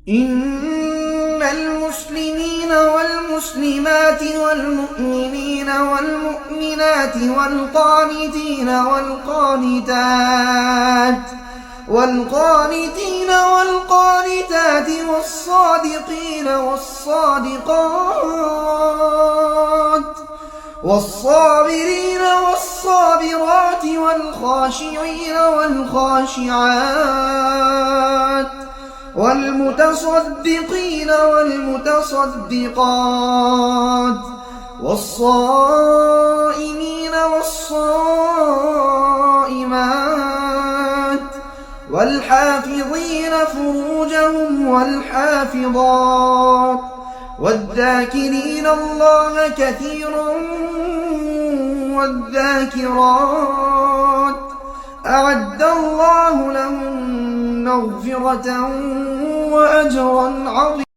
إن المسلمين والمسلمات والمؤمنين والمؤمنات والقانتين والقانتات والصادقين والصابرين والصابرات والخاشعين والخاشعات والمتصدقين والمتصدقات والصائمين والصائمات والحافظين فروجهم والحافظات والذاكرين الله كثيرا والذاكرات أعد الله لهم مغفرة وأجرا عظيما.